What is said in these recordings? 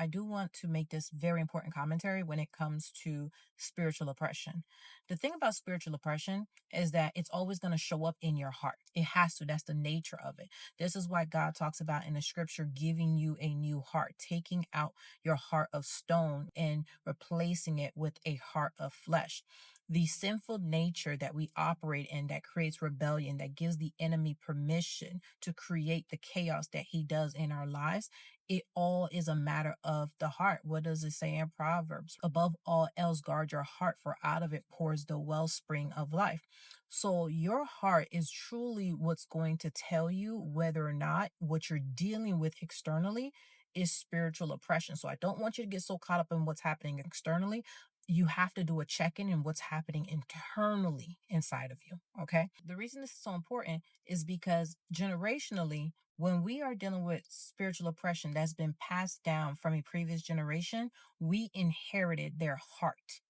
I do want to make this very important commentary when it comes to spiritual oppression. The thing about spiritual oppression is that it's always going to show up in your heart. It has to. That's the nature of it. This is why God talks about in the scripture giving you a new heart, taking out your heart of stone and replacing it with a heart of flesh. The sinful nature that we operate in that creates rebellion, that gives the enemy permission to create the chaos that he does in our lives, it all is a matter of the heart. What does it say in Proverbs? Above all else, guard your heart, for out of it pours the wellspring of life. So your heart is truly what's going to tell you whether or not what you're dealing with externally is spiritual oppression. So I don't want you to get so caught up in what's happening externally. You have to do a check-in in what's happening internally inside of you. Okay. The reason this is so important is because generationally, when we are dealing with spiritual oppression that's been passed down from a previous generation, we inherited their heart.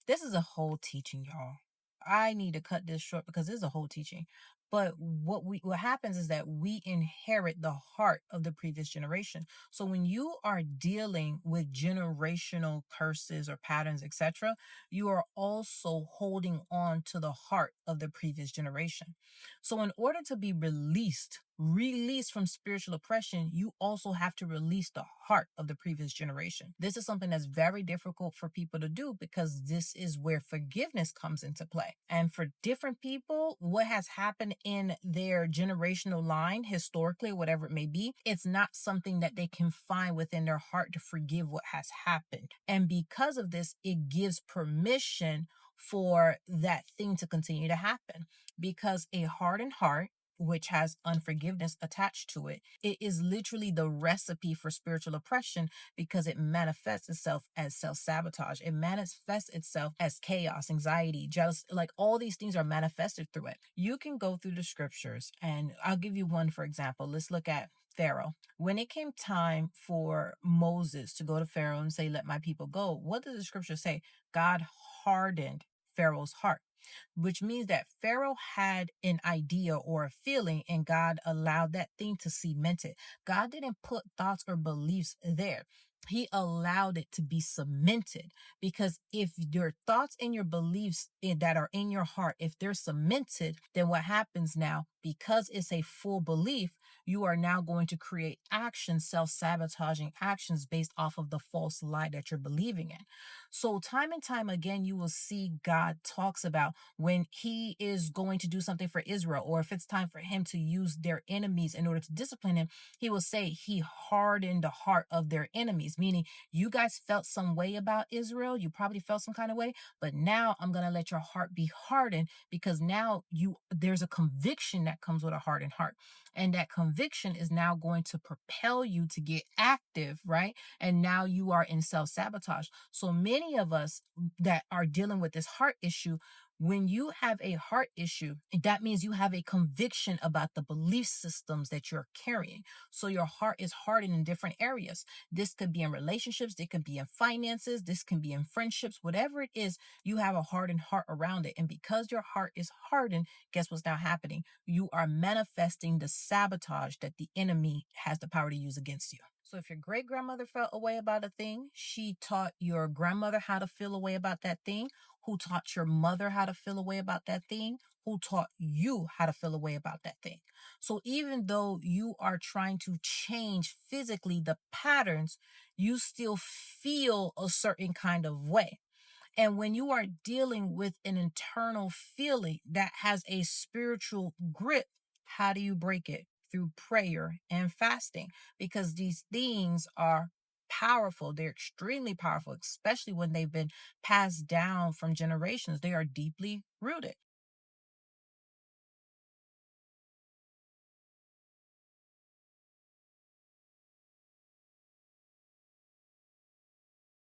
This is a whole teaching, y'all. I need to cut this short because this is a whole teaching. But what happens is that we inherit the heart of the previous generation. So when you are dealing with generational curses or patterns, etc., you are also holding on to the heart of the previous generation. So in order to be released from spiritual oppression, you also have to release the heart of the previous generation. This is something that's very difficult for people to do because this is where forgiveness comes into play. And for different people, what has happened in their generational line, historically, whatever it may be, it's not something that they can find within their heart to forgive what has happened. And because of this, it gives permission for that thing to continue to happen, because a hardened heart, which has unforgiveness attached to it, it is literally the recipe for spiritual oppression because it manifests itself as self-sabotage. It manifests itself as chaos, anxiety, jealousy. Like all these things are manifested through it. You can go through the scriptures, and I'll give you one for example. Let's look at Pharaoh. When it came time for Moses to go to Pharaoh and say, "Let my people go," what does the scripture say? God hardened Pharaoh's heart, which means that Pharaoh had an idea or a feeling and God allowed that thing to cement it. God didn't put thoughts or beliefs there. He allowed it to be cemented, because if your thoughts and your beliefs that are in your heart, if they're cemented, then what happens now, because it's a full belief, you are now going to create actions, self-sabotaging actions based off of the false lie that you're believing in. So time and time again, you will see God talks about when he is going to do something for Israel, or if it's time for him to use their enemies in order to discipline him, he will say he hardened the heart of their enemies, meaning you guys felt some way about Israel. You probably felt some kind of way, but now I'm going to let your heart be hardened, because now there's a conviction that comes with a hardened heart. And that conviction is now going to propel you to get active, right? And now you are in self-sabotage. So many of us that are dealing with this heart issue, when you have a heart issue, that means you have a conviction about the belief systems that you're carrying. So your heart is hardened in different areas. This could be in relationships, it could be in finances, this can be in friendships, whatever it is, you have a hardened heart around it. And because your heart is hardened, guess what's now happening? You are manifesting the sabotage that the enemy has the power to use against you. So if your great grandmother felt a way about a thing, she taught your grandmother how to feel a way about that thing, who taught your mother how to feel a way about that thing, who taught you how to feel a way about that thing. So even though you are trying to change physically the patterns, you still feel a certain kind of way. And when you are dealing with an internal feeling that has a spiritual grip, how do you break it? Through prayer and fasting, because these things are powerful. They're extremely powerful, especially when they've been passed down from generations. They are deeply rooted.